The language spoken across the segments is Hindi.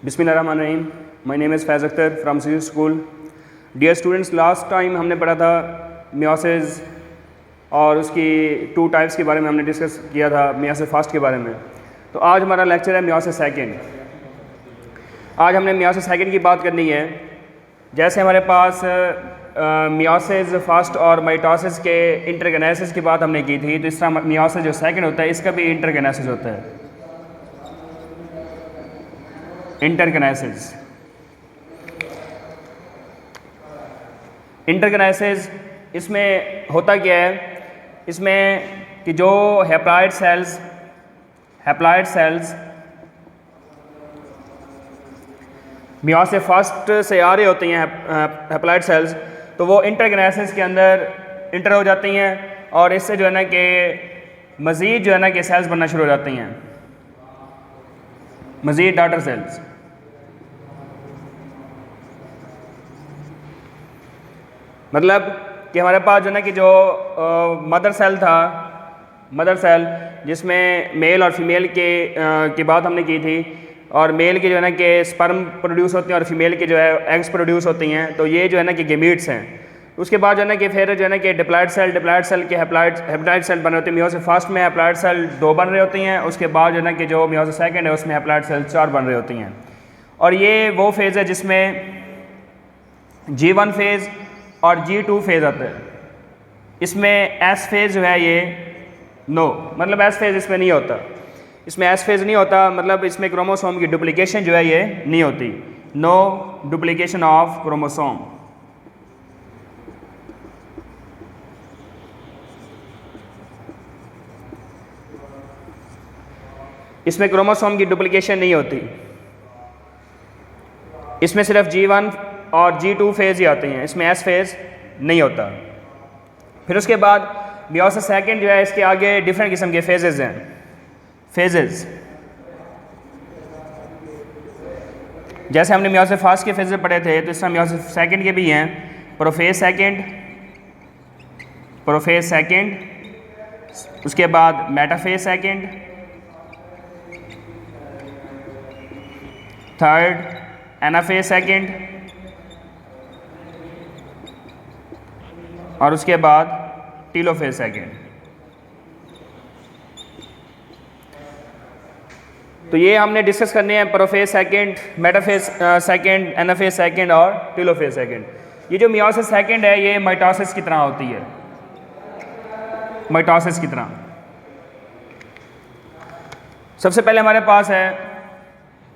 बिस्मिल्लाहिर्रहमानिर्रहीम। My name is Faiz Akhtar from C school. Dear students, last time हमने पढ़ा था मियोसिस और उसकी 2 टाइप्स के बारे में हमने डिस्कस किया था, मियोसिस फर्स्ट के बारे में। तो आज हमारा लेक्चर है मियोसिस सेकंड। आज हमने मियोसिस सेकंड की बात करनी है। जैसे हमारे पास मियोसिस फर्स्ट और माइटोसिस के इंटरगेनेसिस की बात हमने की थी, तो इस तरह मियोसिस जो सेकंड होता है इसका भी इंटरगेनेसिस होता है। इंटरगेनेसिस इसमें होता क्या है, इसमें कि जो हैप्लॉइड सेल्स मियोसिस फर्स्ट से आ रहे होती हैं हैप्लॉइड सेल्स, तो वो इंटरगेनेसिस के अंदर इंटर हो जाती हैं और इससे जो है ना कि मज़ीद जो है ना कि सेल्स बनना शुरू हो जाती हैं, मज़ीद डॉटर सेल्स। मतलब कि हमारे पास जो है ना कि जो मदर सेल था, मदर सेल जिसमें मेल और फीमेल की बात हमने की थी, और मेल के जो है ना कि स्पर्म प्रोड्यूस होते हैं और फीमेल के जो है एग्स प्रोड्यूस होती हैं, तो ये जो है ना कि गेमीट्स हैं। उसके बाद जो है ना कि फिर जो है ना कि डिप्लॉइड सेल के हैप्लॉइड सेल बने होते हैं। मियोसिस फर्स्ट में हैप्लॉइड सेल 2 बन रही होती हैं, उसके बाद जो है ना कि जो मियोसिस सेकंड है उसमें हैप्लॉइड सेल 4 बन रही होती हैं। और ये वो फेज़ है जिसमें G1 फेज़ और G2 फेज़ आता है। इसमें S फेज़ जो है ये मतलब S फेज़ इसमें नहीं होता। इसमें S फेज़ नहीं होता, मतलब इसमें क्रोमोसोम की डुप्लीकेशन जो है ये नहीं होती। No duplication of chromosome. इसमें क्रोमोसोम की डुप्लीकेशन नहीं होती। इसमें सिर्फ G1 और G2 फेज़ ही आते हैं, इसमें S फेज़ नहीं होता। फिर उसके बाद मियोसिस सेकंड जो है, इसके आगे डिफरेंट किस्म के फेजेस हैं। फेजेस जैसे हमने मियोसिस फर्स्ट के फेजेस पढ़े थे, तो इस तरह मियोसिस सेकंड के भी हैं। प्रोफेज सेकंड, उसके बाद metaphase second, third anaphase second, और उसके बाद टीलोफेज सेकंड। तो ये हमने डिस्कस करने हैं prophase second, metaphase second, anaphase second और टीलोफेज सेकंड। ये जो मियोसिस सेकंड है ये माइटोसिस की तरह होती है, माइटोसिस की तरह। सबसे पहले हमारे पास है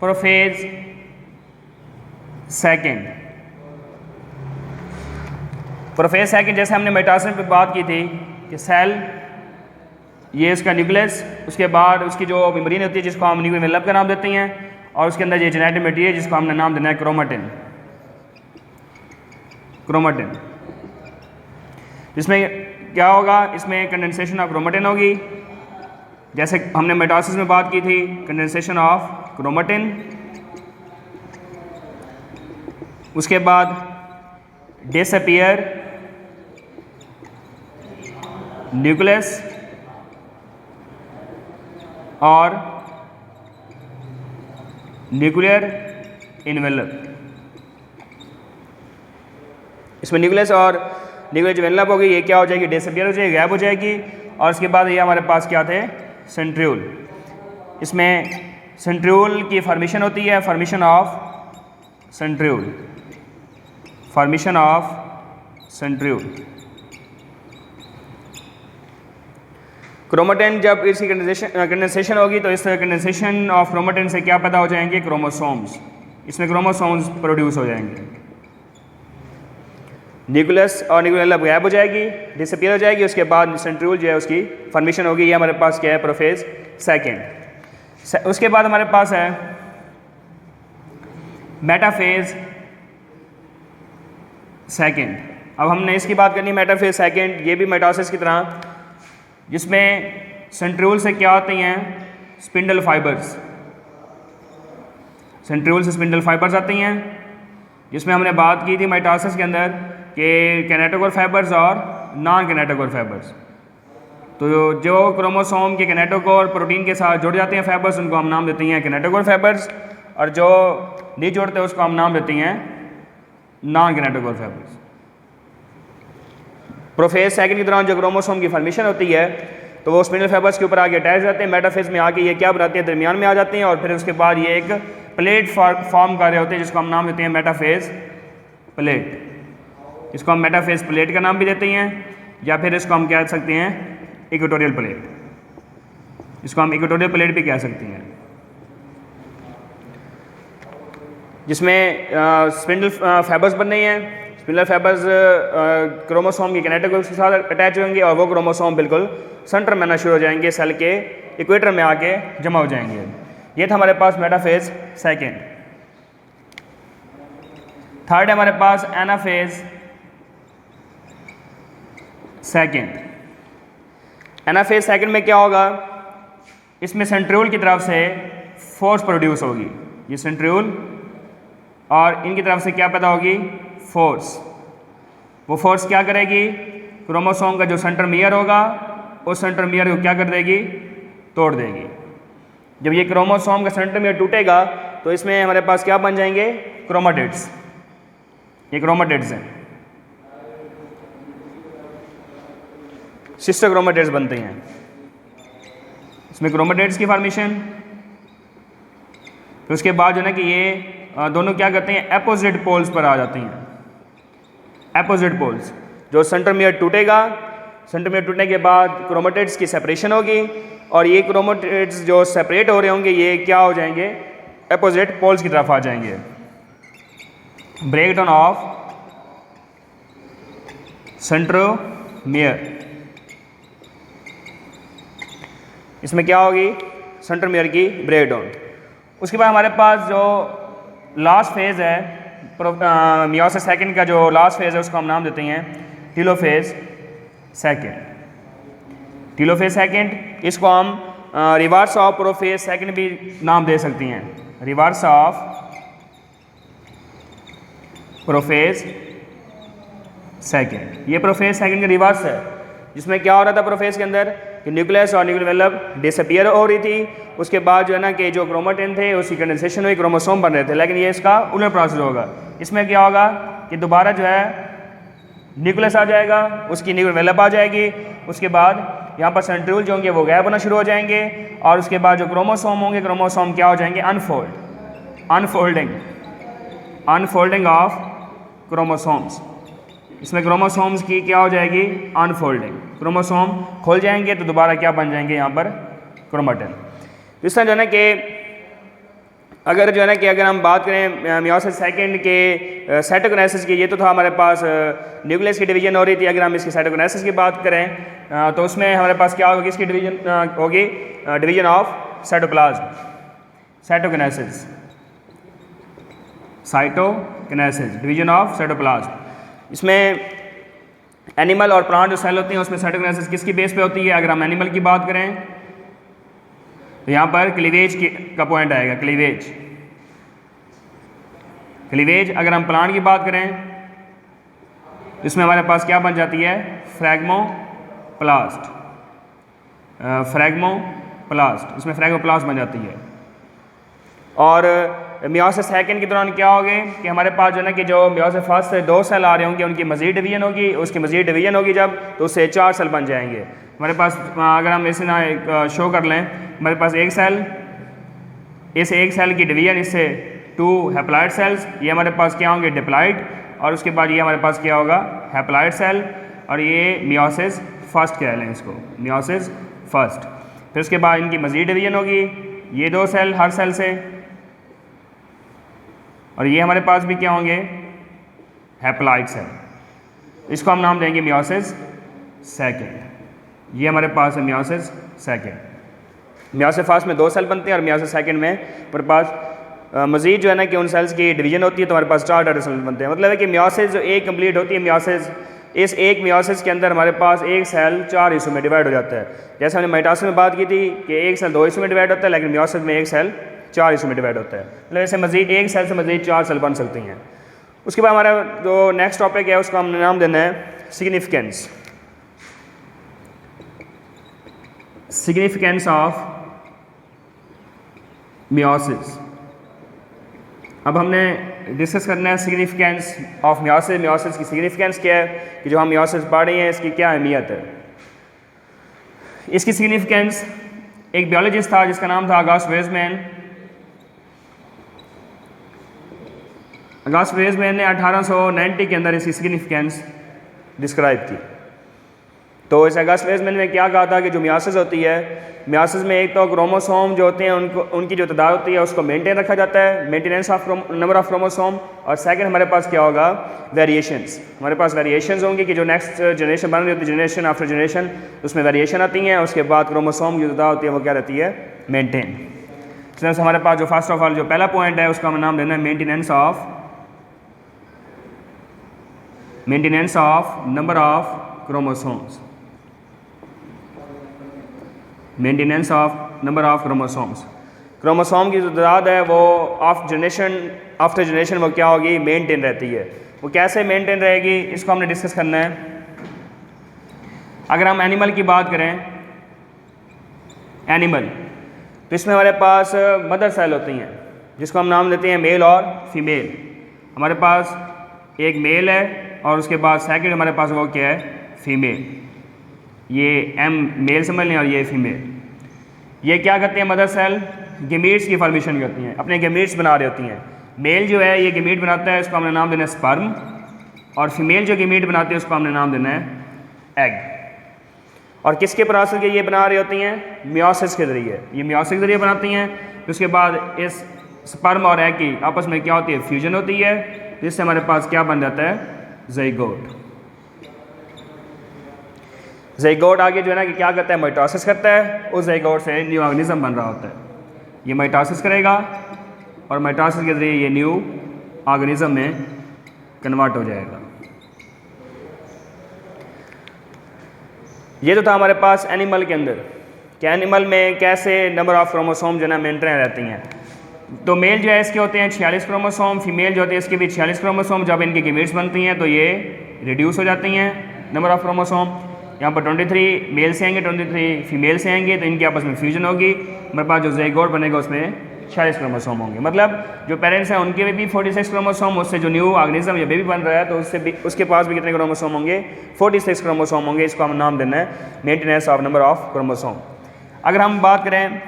प्रोफेज सेकंड। प्रोफेज सेकंड जैसे हमने माइटोसिस पे बात की थी कि सेल ये इसका न्यूक्लियस, उसके बाद उसकी जो मेम्ब्रेन होती है जिसको हम न्यूक्लियर एनवेलप का नाम देते हैं, और उसके अंदर ये जेनेटिक मटेरियल जिसको हमने नाम देना है क्रोमेटिन। इसमें क्या होगा, इसमें कंडेंसेशन ऑफ क्रोमेटिन होगी। जैसे हमने माइटोसिस में बात की थी, कंडेंसेशन ऑफ क्रोमेटिन। उसके बाद डिसअपीयर न्यूक्लियस और न्यूक्लियर एनवेलप। इसमें न्यूक्लियस और न्यूक्लियर एनवेलप होगी, ये क्या हो जाएगी, डिसअपीयर हो जाएगी, गायब हो जाएगी। और उसके बाद ये हमारे पास क्या थे, सेंट्रियोल। इसमें सेंट्रियोल की फॉर्मेशन होती है, फॉर्मेशन ऑफ सेंट्रियोल। क्रोमेटिन जब इसकी कंडेंसेशन होगी तो इस कंडेंसेशन ऑफ क्रोमेटिन से क्या पैदा हो जाएंगे, क्रोमोसोम्स। इसमें क्रोमोसोम्स प्रोड्यूस हो जाएंगे। न्यूक्लियस और न्यूक्लियर गायब हो जाएगी, डिसअपीयर हो जाएगी। उसके बाद सेंट्रियोल जो है उसकी फॉर्मेशन होगी। ये हमारे पास क्या है, प्रोफेज सेकंड। उसके बाद हमारे पास है मेटाफेज सेकंड। अब हमने इसकी बात करनी है, मेटाफेज सेकंड। ये भी माइटोसिस की तरह, जिसमें सेंट्रियोल से क्या आती हैं, स्पिंडल फाइबर्स। सेंट्रियोल से स्पिंडल फाइबर्स आती हैं, जिसमें हमने बात की थी माइटोसिस के अंदर कि कैनेटोकोर फाइबर्स और नॉन कैनेटोकोर फाइबर्स। तो जो क्रोमोसोम के कैनेटोकोर प्रोटीन के साथ जुड़ जाते हैं फाइबर्स, उनको हम नाम देते हैं कैनेटोकोर फाइबर्स। और जो नहीं जोड़ते उसको हम नाम देते हैं non genetic fibres. Prophase second के दौरान जो क्रोमोसोम की फॉर्मेशन होती है तो वो स्पिंडल फाइबर्स के ऊपर आके अटैच रहते हैं, मेटाफेज में आके ये क्या बनाते हैं, दरमियान में आ जाते हैं और फिर उसके बाद ये एक प्लेट फॉर्म कर रहे होते हैं जिसको हम नाम देते हैं मेटाफेज प्लेट। इसको हम मेटाफेज प्लेट का नाम भी देते हैं या फिर इसको हम कह सकते हैं इक्वेटोरियल प्लेट। इसको हम इक्वेटोरियल प्लेट भी कह सकते हैं, जिसमें स्पिंडल फाइबर्स बनने हैं। स्पिंडल फाइबर्स क्रोमोसोम की किनेटिक्स के साथ अटैच होंगे और वो क्रोमोसोम बिल्कुल सेंटर में आना शुरू हो जाएंगे, सेल के इक्वेटर में आके जमा हो जाएंगे। ये था हमारे पास मेटाफेज सेकेंड। थर्ड है हमारे पास एनाफेज सेकेंड। एनाफेज सेकेंड में क्या होगा, इसमें सेंट्रियोल की तरफ से फोर्स प्रोड्यूस होगी, ये सेंट्रियोल और इनकी तरफ से क्या पैदा होगी, फोर्स। वो फोर्स क्या करेगी, क्रोमोसोम का जो सेंट्रोमियर होगा उस सेंट्रोमियर को क्या कर देगी, तोड़ देगी। जब ये क्रोमोसोम का सेंट्रोमियर टूटेगा तो इसमें हमारे पास क्या बन जाएंगे, क्रोमेटिड्स। ये क्रोमेटिड्स हैं, सिस्टर क्रोमेटिड्स बनते हैं। इसमें क्रोमेटिड्स की फॉर्मेशन, फिर उसके बाद जो है ना कि ये दोनों क्या करते हैं, अपोजिट पोल्स पर आ जाते हैं। अपोजिट पोल्स, जो सेंट्रोमियर टूटेगा, सेंट्रोमियर टूटने के बाद क्रोमेटिड्स की सेपरेशन होगी और ये क्रोमेटिड्स जो सेपरेट हो रहे होंगे ये क्या हो जाएंगे, अपोजिट पोल्स की तरफ आ जाएंगे। ब्रेकडाउन ऑफ सेंट्रोमियर, इसमें क्या होगी, सेंट्रोमियर की ब्रेकडाउन। उसके बाद हमारे पास जो लास्ट फेज है मियोसिस सेकंड का, जो लास्ट फेज है उसको हम नाम देते हैं टीलोफेज सेकंड। टीलोफेज सेकंड, इसको हम रिवर्स ऑफ प्रोफेज सेकंड भी नाम दे सकती हैं, रिवर्स ऑफ प्रोफेज सेकंड। ये प्रोफेज सेकंड का रिवर्स है, जिसमें क्या हो रहा था प्रोफेज के अंदर कि न्यूक्लियस और न्यूक्लियर एनवेलप डिसअपियर हो रही थी। उसके बाद जो है ना कि जो क्रोमेटिन थे उसकी कंडेंसेशन हुई, क्रोमोसोम बन रहे थे, लेकिन ये इसका उलट प्रोसेस होगा। इसमें क्या होगा कि दोबारा जो है न्यूक्लियस आ जाएगा, उसकी न्यूक्लियर एनवेलप आ जाएगी, उसके बाद यहाँ पर सेंट्रियोल जो होंगे वो गैप होना शुरू हो जाएंगे और उसके बाद जो क्रोमोसोम होंगे, क्रोमोसोम क्या हो जाएंगे, अनफोल्डिंग ऑफ क्रोमोसोम्स। इसमें क्रोमोसोम्स की क्या हो जाएगी, अनफोल्डिंग। क्रोमोसोम खोल जाएंगे तो दोबारा क्या बन जाएंगे यहाँ पर, क्रोमेटिन। इस तरह जो है ना कि अगर जो है ना कि अगर हम बात करें मियोसिस सेकंड के साइटोकिनेसिस की, ये तो था हमारे पास न्यूक्लियस की डिवीजन हो रही थी। अगर हम इसकी साइटोकिनेसिस की बात करें तो उसमें हमारे पास क्या होगी, इसकी डिवीजन होगी division of cytoplasm, cytokinesis, cytokinesis, division of cytoplasm. इसमें एनिमल और प्लांट जो सेल होते हैं उसमें साइटोकिनेसिस किसकी बेस पे होती है। अगर हम एनिमल की बात करें तो यहाँ पर क्लीवेज का पॉइंट आएगा, क्लीवेज। अगर हम प्लांट की बात करें तो इसमें हमारे पास क्या बन जाती है, फ्रैगमोप्लास्ट, फ्रैगमोप्लास्ट, इसमें फ्रैगमोप्लास्ट बन जाती है। और मियोसिस सेकंड के दौरान क्या होगे कि हमारे पास जो है ना कि जो मियोसिस फर्स्ट से 2 सेल आ रहे होंगे उनकी मजीद डिवीजन होगी, उसकी मजीद डिवीजन होगी जब, तो उससे 4 सेल बन जाएंगे हमारे पास। अगर हम इसे ना शो कर लें, हमारे पास एक सेल, इस एक सेल की डिवीजन, इससे 2 हैप्लॉइड सेल्स, ये हमारे पास क्या होंगे, डिप्लॉइड, और उसके बाद ये हमारे पास क्या होगा, हैप्लॉइड सेल, और ये मियोसिस फर्स्ट कह लें इसको, मियोसिस फर्स्ट। फिर उसके बाद इनकी मजीद डिवीजन होगी, ये 2 सेल हर सेल से, और ये हमारे पास भी क्या होंगे, हैप्लॉइड सेल। इसको हम नाम देंगे मियोसिस सेकंड। ये हमारे पास है मियोसिस सेकंड। मियोसिस फर्स्ट में 2 सेल बनते हैं और मियोसिस सेकंड में हमारे पास मजीद जो है ना कि उन सेल्स की डिवीजन होती है, तो हमारे पास 4 डॉटर सेल बनते हैं। मतलब है कि मियोसिस जो एक कंप्लीट होती है, मियोसिस, इस एक मियोसिस के अंदर हमारे पास एक सेल 4 हिस्सों में डिवाइड हो जाता है। जैसे हमने माइटोसिस में बात की थी कि एक सेल 2 हिस्सों में डिवाइड होता है, लेकिन मियोसिस में एक सेल 4 हिस्सों में डिवाइड होता है। मतलब ऐसे मजीद एक सेल से मजीद 4 सेल बन सकती हैं। उसके बाद हमारा जो नेक्स्ट टॉपिक है उसका हमने नाम देना है सिग्निफिकेंस, सिग्निफिकेंस ऑफ मियोसिस। अब हमने डिस्कस करना है सिग्निफिकेंस ऑफ मियोसिस। मियोसिस की सिग्निफिकेंस क्या है कि जो हम मियोसिस पढ़ रहे हैं इसकी क्या अहमियत है। इसकी सिग्निफिकेंस, एक बायोलॉजिस्ट था जिसका नाम था ऑगस्ट वेज़मैन। ऑगस्ट वेज़मैन ने 1890 के अंदर इसकी सिग्निफिकेंस डिस्क्राइब की। तो इस ऑगस्ट वेज़मैन में क्या कहा था कि जो मियोसिस होती है, मियोसिस में एक तो क्रोमोसोम जो होते हैं उनकी जो तादाद होती है उसको मेंटेन रखा जाता है, maintenance of number of chromosome. और सेकंड हमारे पास क्या होगा, वेरिएशंस। हमारे पास वेरिएशंस होंगी कि जो नेक्स्ट जनरेशन बन रही होती है, जनरेशन आफ्टर जनरेशन, उसमें वेरिएशन आती हैं। उसके बाद क्रोमोसोम की तादाद होती है वो क्या रहती है, मेंटेन। तो हमारे पास जो फर्स्ट ऑफ ऑल जो पहला पॉइंट है उसका हमें नाम देना है maintenance of number of chromosomes. Maintenance of number of chromosomes. Chromosome की जो तादाद है वो ऑफ जनरेशन आफ्टर जनरेशन वो क्या होगी, मेंटेन रहती है। वो कैसे मेंटेन रहेगी इसको हमने डिस्कस करना है। अगर हम एनिमल की बात करें, एनिमल, तो इसमें हमारे पास मदर सेल होती हैं जिसको हम नाम देते हैं मेल और फीमेल। हमारे पास एक मेल है और उसके बाद सेकंड हमारे पास वो क्या है, फीमेल। ये एम मेल समझ लें और ये फीमेल। ये क्या करते हैं, मदर सेल गेमीट्स की फॉर्मेशन करती हैं, अपने गेमीट्स बना रही होती हैं। मेल जो है ये गेमीट बनाता है, इसको हमने नाम देना है स्पर्म। और फीमेल जो गेमीट बनाती है उसको हमने नाम देना है एग। और किसके प्रोसेस के ये बना रही होती हैं, मियोसिस के ज़रिए। ये मियोसिस के ज़रिए बनाती हैं। उसके बाद इस स्पर्म और एग की आपस में क्या होती है, फ्यूजन होती है, जिससे हमारे पास क्या बन जाता है, ज़ाइगोट। ज़ाइगोट आगे जो है ना कि क्या करता है, माइटोसिस करता है। उस ज़ाइगोट से न्यू ऑर्गेनिज्म बन रहा होता है। ये माइटोसिस करेगा और माइटोसिस के ज़रिए ये न्यू ऑर्गेनिज्म में कन्वर्ट हो जाएगा। ये तो था हमारे पास एनिमल के अंदर कि एनिमल में कैसे नंबर ऑफ क्रोमोसोम जो है ना मेंटेन रहती हैं। तो मेल जो है इसके होते हैं 46 क्रोमोसोम, फीमेल जो होती है इसके भी 46 क्रोमोसोम। जब इनकी गेमीट्स बनती हैं तो ये रिड्यूस हो जाती हैं नंबर ऑफ क्रोमोसोम। यहाँ पर 23 मेल से आएंगे, 23 फीमेल से आएंगे, तो इनकी आपस में फ्यूजन होगी। हमारे पास जो ज़ाइगोट बनेगा उसमें 46 क्रोमोसोम होंगे। मतलब जो पेरेंट्स हैं उनके भी 46 क्रोमोसोम, उससे जो न्यू ऑर्गेनिज्म या बेबी बन रहा है तो उससे भी उसके पास भी कितने क्रोमोसोम होंगे, 46 क्रोमोसोम होंगे। इसको हम नाम देना है maintenance of number of chromosome. अगर हम बात करें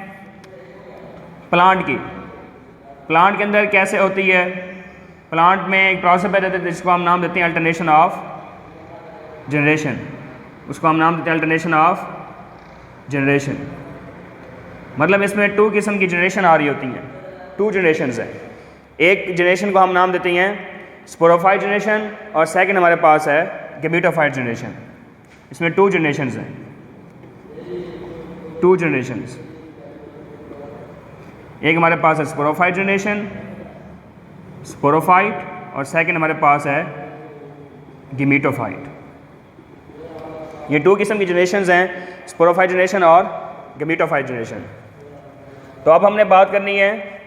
प्लांट की, प्लांट के अंदर कैसे होती है, प्लांट में एक प्रोसेस पैदा होता है जिसको हम नाम देते हैं अल्टरनेशन ऑफ जनरेशन। उसको हम नाम देते हैं अल्टरनेशन ऑफ जनरेशन। मतलब इसमें 2 किस्म की जनरेशन आ रही होती हैं, 2 जनरेशन्स हैं। एक जनरेशन को हम नाम देते हैं स्पोरोफाइट जनरेशन और सेकंड हमारे पास है गैमेटोफाइट जनरेशन। इसमें 2 जनरेशन्स हैं, 2 जनरेशन्स। एक हमारे पास है स्पोरोफाइट जनरेशन, स्पोरोफाइट, और सेकंड हमारे पास है गैमेटोफाइट। ये 2 किस्म की जनरेशन्स हैं, स्पोरोफाइट जनरेशन और गैमेटोफाइट जनरेशन। तो अब हमने बात करनी है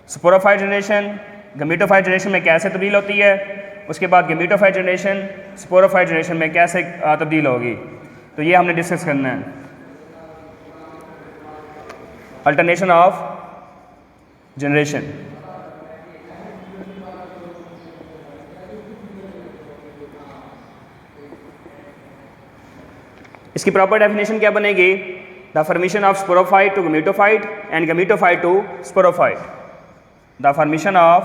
स्पोरोफाइट जनरेशन गैमेटोफाइट जनरेशन में कैसे तब्दील होती है, उसके बाद गैमेटोफाइट जनरेशन स्पोरोफाइट जनरेशन में कैसे तब्दील होगी। तो ये हमने डिस्कस करना है। Alternation of generation. इसकी प्रॉपर डेफिनेशन क्या बनेगी, the formation of sporophyte to gametophyte and gametophyte to sporophyte. The formation of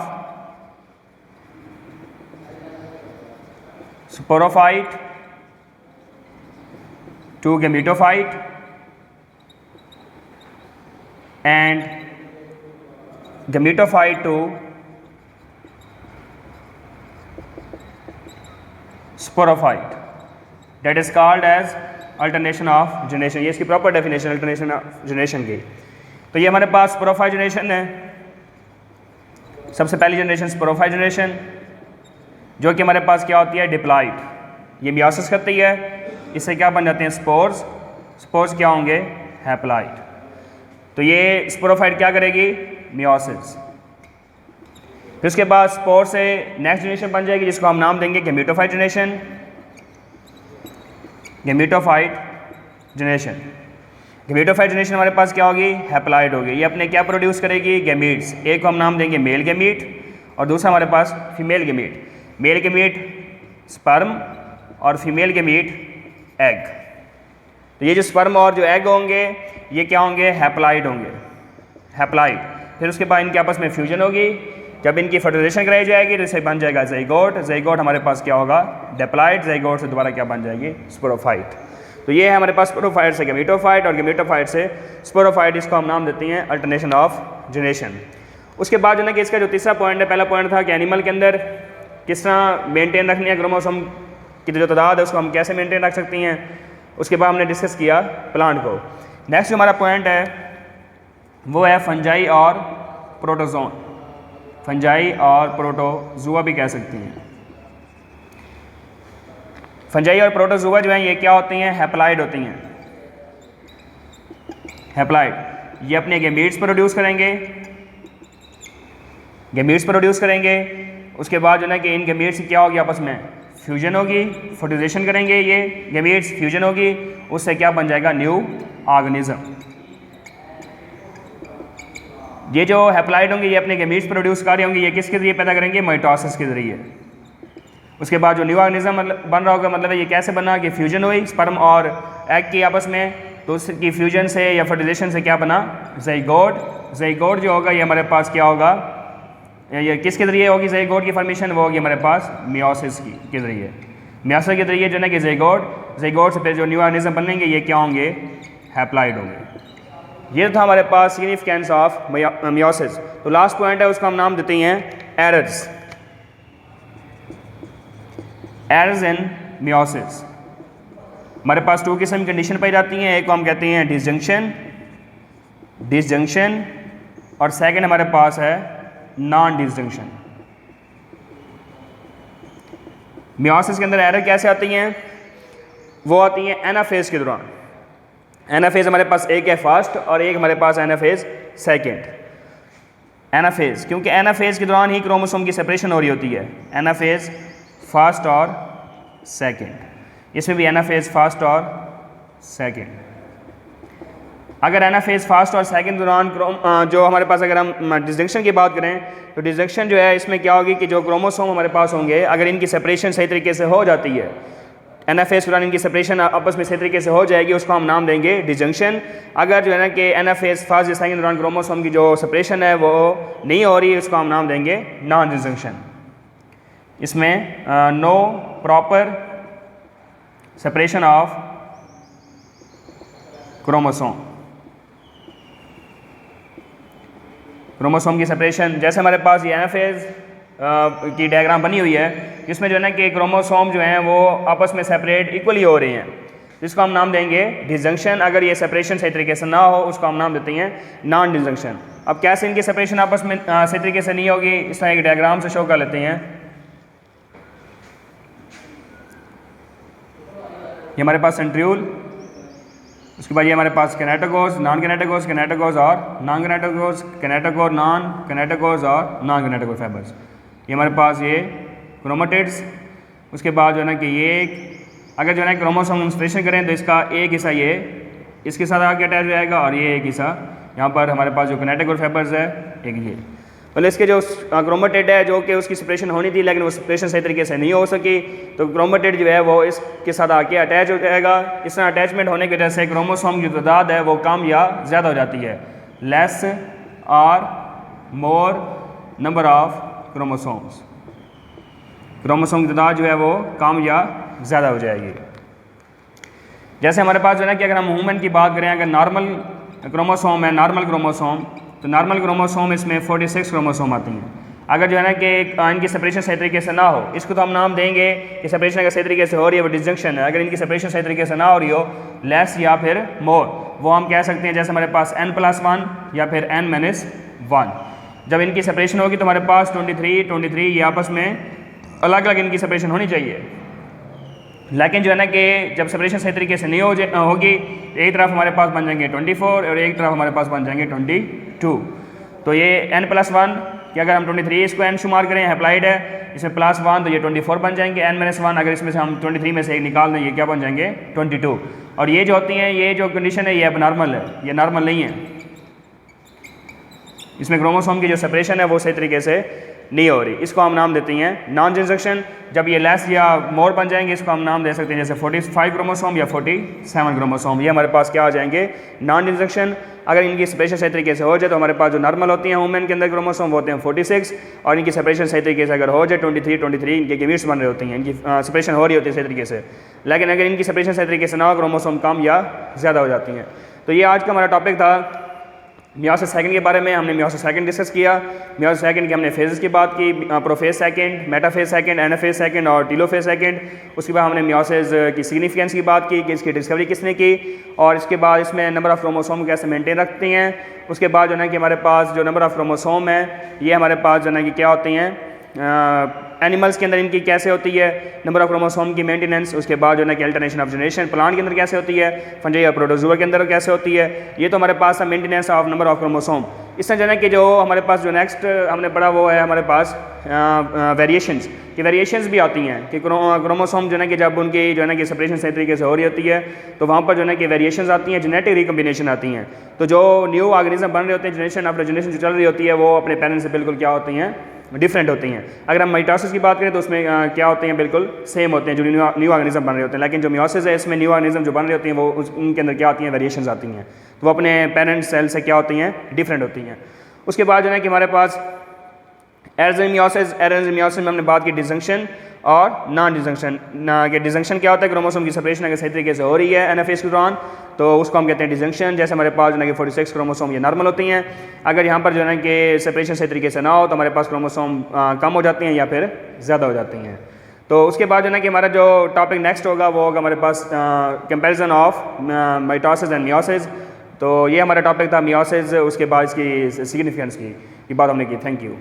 sporophyte to gametophyte and gametophyte to sporophyte, that is called as alternation of generation. ये इसकी proper definition alternation of generation की। तो ये हमारे पास स्पोरोफाइट जनरेशन है। सबसे पहली जनरेशन स्पोरोफाइट जनरेशन, जो कि हमारे पास क्या होती है, डिप्लॉइड। ये मियोसिस करती है, इससे क्या बन जाते हैं, स्पोर्स। स्पोर्स क्या होंगे, हैप्लॉइड। तो ये स्पोरोफाइट क्या करेगी, मियोसिस। फिर उसके बाद स्पोर से नेक्स्ट जनरेशन बन जाएगी जिसको हम नाम देंगे gametophyte generation. Gametophyte generation, gametophyte generation हमारे पास क्या होगी, हैप्लॉइड होगी। ये अपने क्या प्रोड्यूस करेगी, गैमीट्स। एक को हम नाम देंगे मेल गैमीट और दूसरा हमारे पास female gamete. Male gamete sperm और फीमेल गेमीट एग। तो ये जो स्पर्म और जो एग होंगे ये क्या होंगे, हैप्लॉइड होंगे, हैप्लॉइड। फिर उसके बाद इनके आपस में फ्यूजन होगी, जब इनकी फर्टिलाइजेशन कराई जाएगी तो इसे बन जाएगा ज़ाइगोट। ज़ाइगोट हमारे पास क्या होगा, डिप्लॉइड। ज़ाइगोट से दोबारा क्या बन जाएगी, स्पोरोफाइट। तो ये है हमारे पास स्पोरोफाइट से गेमेटोफाइट और गेमेटोफाइट से स्पोरोफाइट। इसको हम नाम देते हैं अल्टरनेशन ऑफ जनरेशन। उसके बाद जो है कि इसका जो तीसरा पॉइंट है, पहला पॉइंट था कि एनिमल के अंदर किस तरह मेंटेन रखनी है क्रोमोसोम की जो तादाद है उसको हम कैसे मेंटेन रख सकती हैं। उसके बाद हमने डिस्कस किया प्लांट को। नेक्स्ट जो हमारा पॉइंट है वो है फंजाई और प्रोटोजोन। फंजाई और प्रोटोजुआ भी कह सकती हैं। फंजाई और प्रोटोजुआ जो हैं ये क्या होती हैं, हैप्लॉइड होती हैं। हैप्लॉइड ये अपने गेमीट्स प्रोड्यूस करेंगे, गेमीट्स प्रोड्यूस करेंगे। उसके बाद जो है कि इन गेमीट्स की क्या होगी, आपस में फ्यूजन होगी, फर्टिलाइजेशन करेंगे, ये गेमीट्स फ्यूजन होगी, उससे क्या बन जाएगा, न्यू ऑर्गेनिज्म। ये जो हैप्लॉइड होंगे ये अपने गेमीट्स प्रोड्यूस कर रहे होंगे, ये किसके जरिए पैदा करेंगे, माइटोसिस के जरिए। उसके बाद जो न्यू ऑर्गेनिज्म बन रहा होगा, मतलब ये कैसे बना कि फ्यूजन हुई स्पर्म और एग की आपस में, तो उसकी फ्यूजन से या फर्टिलाइजेशन से क्या बना, ज़ाइगोट। ज़ाइगोट जो होगा ये हमारे पास क्या होगा, ये किसके ज़रिए होगी ज़ाइगोट की फॉर्मेशन, वो होगी हमारे पास मियोसिस के ज़रिए। मियोसिस के ज़रिए जो है कि ज़ाइगोट से फिर जो न्यू ऑर्गेनिज्म बनेंगे ये क्या होंगे, हैप्लॉइड होंगे। ये था हमारे पास सिग्निफिकेंस ऑफ मियोसिस। तो लास्ट पॉइंट है उसका हम नाम देते हैं एरर्स। Errors in meiosis. हमारे पास 2 किस्म की कंडीशन पाई जाती हैं। एक को हम कहते हैं डिसजंक्शन और सेकंड हमारे पास है नॉन डिसजंक्शन। मियोसिस के अंदर एरर कैसे आती हैं, वो आती हैं एनाफेज के दौरान। एनाफेज हमारे पास एक है फर्स्ट और एक हमारे पास एनाफेज सेकंड। एनाफेज क्योंकि एनाफेज के दौरान ही क्रोमोसोम की सेपरेशन हो रही होती है। एनाफेज फर्स्ट और सेकंड, इसमें भी एनाफेज फर्स्ट और सेकंड। अगर एनाफेज फर्स्ट और सेकंड दौरान जो हमारे पास, अगर हम डिसजंक्शन की बात करें तो डिसजंक्शन जो है इसमें क्या होगी कि जो क्रोमोसोम हमारे पास होंगे अगर इनकी सेपरेशन सही तरीके से हो जाती है, एनाफेज दौरान इनकी सेपरेशन आपस में सही तरीके से हो जाएगी, उसको हम नाम देंगे डिसजंक्शन। अगर जो है ना कि एनाफेज फर्स्ट या सेकंड दौरान क्रोमोसोम की जो सेपरेशन है वो नहीं हो रही, उसको हम नाम देंगे नॉन डिसजंक्शन। इसमें no proper separation of chromosome की सेपरेशन। जैसे हमारे पास ये एनाफेज की डायग्राम बनी हुई है, जिसमें जो है ना कि क्रोमोसोम जो हैं वो आपस में सेपरेट इक्वली हो रहे हैं, जिसको हम नाम देंगे डिसजंक्शन। अगर ये सेपरेशन सही तरीके से ना हो उसको हम नाम देते हैं नॉन डिसजंक्शन। अब कैसे इनकी सेपरेशन आपस में सही तरीके से नहीं होगी, इस तरह एक डायग्राम से शो कर लेते हैं। ये हमारे पास सेंट्रियोल, उसके बाद ये हमारे पास कैनेटोकोर्स, नॉन कैनेटोकोर्स, कैनेटोकोर्स और नॉन कैनेटोकोर्स, कैनेटोकोर नॉन कैनेटोकोर्स और नॉन कैनेटोकोर फाइबर्स। ये हमारे पास ये क्रोमेटिड्स। उसके बाद जो है ना कि ये अगर जो है ना क्रोमोसोम इंसर्शन करें तो इसका एक हिस्सा ये इसके साथ आके अटैच हो जाएगा और ये एक हिस्सा यहाँ पर हमारे पास जो कैनेटोकोर फाइबर्स है एक ये, मतलब इसके जो क्रोमेटिड है जो कि उसकी सेपरेशन होनी थी लेकिन वो सेपरेशन सही तरीके से नहीं हो सकी, तो क्रोमेटिड जो है वो इसके साथ आके अटैच हो जाएगा। इस तरह अटैचमेंट होने की वजह से क्रोमोसोम की तादाद है वो कम या ज़्यादा हो जाती है। लेस और मोर नंबर ऑफ क्रोमोसोम्स, क्रोमोसोम की तादाद जो है वो कम या ज़्यादा हो जाएगी। जैसे हमारे पास जो है ना कि अगर हम ह्यूमन की बात करें, अगर नॉर्मल क्रोमोसोम है, नॉर्मल क्रोमोसोम, तो नॉर्मल क्रोमोसोम इसमें 46 क्रोमोसोम आती हैं। अगर जो है ना कि इनकी सेपरेशन सही तरीके से ना हो, इसको तो हम नाम देंगे कि सेपरेशन अगर सही तरीके से हो रही है वो डिसजंक्शन है। अगर इनकी सेपरेशन सही तरीके से ना हो रही हो, लेस या फिर मोर, वो हम कह सकते हैं जैसे हमारे पास n+1 या फिर n-1। जब इनकी सेपरेशन होगी तो हमारे पास 23 ये आपस में अलग अलग इनकी सेपरेशन होनी चाहिए। लेकिन जो है ना कि जब सेपरेशन सही तरीके से नहीं होगी, एक तरफ हमारे पास बन जाएंगे 24 और एक तरफ हमारे पास बन जाएंगे 22। तो ये n+1 कि अगर हम 23 इसको n शुमार करें, हैप्लॉइड है, इसमें +1 तो ये 24 बन जाएंगे। n-1 अगर इसमें से हम 23 में से एक निकाल दें, ये क्या बन जाएंगे 22। और ये जो होती हैं, ये जो कंडीशन है ये अब नॉर्मल है, ये नॉर्मल नहीं है। इसमें क्रोमोसोम की जो सेपरेशन है वो सही तरीके से नहीं हो रही, इसको हम नाम देते हैं नॉन ट्रांजैक्शन। जब ये लेस या मोर बन जाएंगे इसको हम नाम दे सकते हैं जैसे 45 क्रोमोसोम या 47 क्रोमोसोम, ये हमारे पास क्या हो जाएंगे नॉन ट्रांजैक्शन। अगर इनकी सेपरेशन सही तरीके से हो जाए तो हमारे पास जो नॉर्मल होती हैं वुमेन के अंदर क्रोमोसोम वो होते हैं 46, और इनकी सेपरेशन सही तरीके से अगर हो जाए 23 इनके गेमीट्स बन रहे होते हैं, इनकी सेपरेशन हो रही होती है सही तरीके से। लेकिन अगर इनकी सेपरेशन सही तरीके से ना हो, क्रोमोसोम कम या ज़्यादा हो जाती हैं। तो ये आज का हमारा टॉपिक था मियोसिस सेकंड के बारे में। हमने मियोसिस सेकंड डिस्कस किया। मियोसिस सेकंड की हमने फेजेस की बात की, prophase second, metaphase second, anaphase second और टीलोफेज सेकंड। उसके बाद हमने मियोसिस की सिग्निफिकेंस की बात की कि इसकी डिस्कवरी किसने की, और इसके बाद इसमें नंबर ऑफ़ क्रोमोसोम कैसे मेंटेन रखते हैं। उसके बाद जो है कि हमारे पास जो नंबर ऑफ़ क्रोमोसोम है ये हमारे पास जो है कि क्या होती हैं, एनिमल्स के अंदर इनकी कैसे होती है नंबर ऑफ क्रोमोसोम की मेंटेनेंस। उसके बाद जो है कि अल्टरनेशन ऑफ जनरेशन प्लांट के अंदर कैसे होती है, फंजाई और प्रोटोजोआ के अंदर कैसे होती है। ये तो हमारे पास maintenance of number of chromosome. इससे जो है कि जो हमारे पास जो नेक्स्ट हमने पढ़ा वो है हमारे पास वेरिएशंस की वेरिएशंस भी आती हैं कि क्रोमोसोम जो है कि जब उनकी जो है ना कि सेपरेशन सही तरीके से हो रही होती है तो वहाँ पर जो है कि वेरिएशंस आती हैं, जेनेटिक रिकम्बिनेशन आती हैं। तो जो न्यू ऑर्गेनिज्म बन रहे होते हैं, जनरेशन आफ्टर जनरेशन जो चल रही होती है वो अपने पेरेंट्स से बिल्कुल क्या होती हैं, डिफरेंट होती हैं। अगर हम माइटोसिस की बात करें तो उसमें क्या होते हैं, बिल्कुल सेम होते हैं जो न्यू ऑर्गेनिज्म बन रहे होते हैं। लेकिन जो मियोसिस है इसमें न्यू ऑर्गेनिज्म जो बन रहे होते हैं वो उनके अंदर क्या होती हैं, वेरिएशंस आती हैं, तो वो अपने पेरेंट सेल से क्या होती हैं, डिफरेंट होती हैं। उसके बाद जो है कि हमारे पास एरेंजमियोसिस में हमने बात की डिजंक्शन और नॉन डिजंक्शन के। डिजंक्शन क्या होता है, क्रोमोसोम की सेपरेशन अगर सही तरीके से हो रही है एनाफेज के दौरान तो उसको हम कहते हैं डिजंक्शन। जैसे हमारे पास जो है कि 46 क्रोमोसोम ये नॉर्मल होती हैं। अगर यहाँ पर जो है कि सेपरेशन सही तरीके से ना हो तो हमारे पास क्रोमोसोम कम हो जाती हैं या फिर ज़्यादा हो जाती हैं। तो उसके बाद जो है कि हमारा जो टॉपिक नेक्स्ट होगा वो होगा हमारे पास comparison of mitosis and meiosis. तो ये हमारा टॉपिक था मियोसिस, उसके बाद इसकी सिग्निफिकेंस की बात हमने की। Thank you.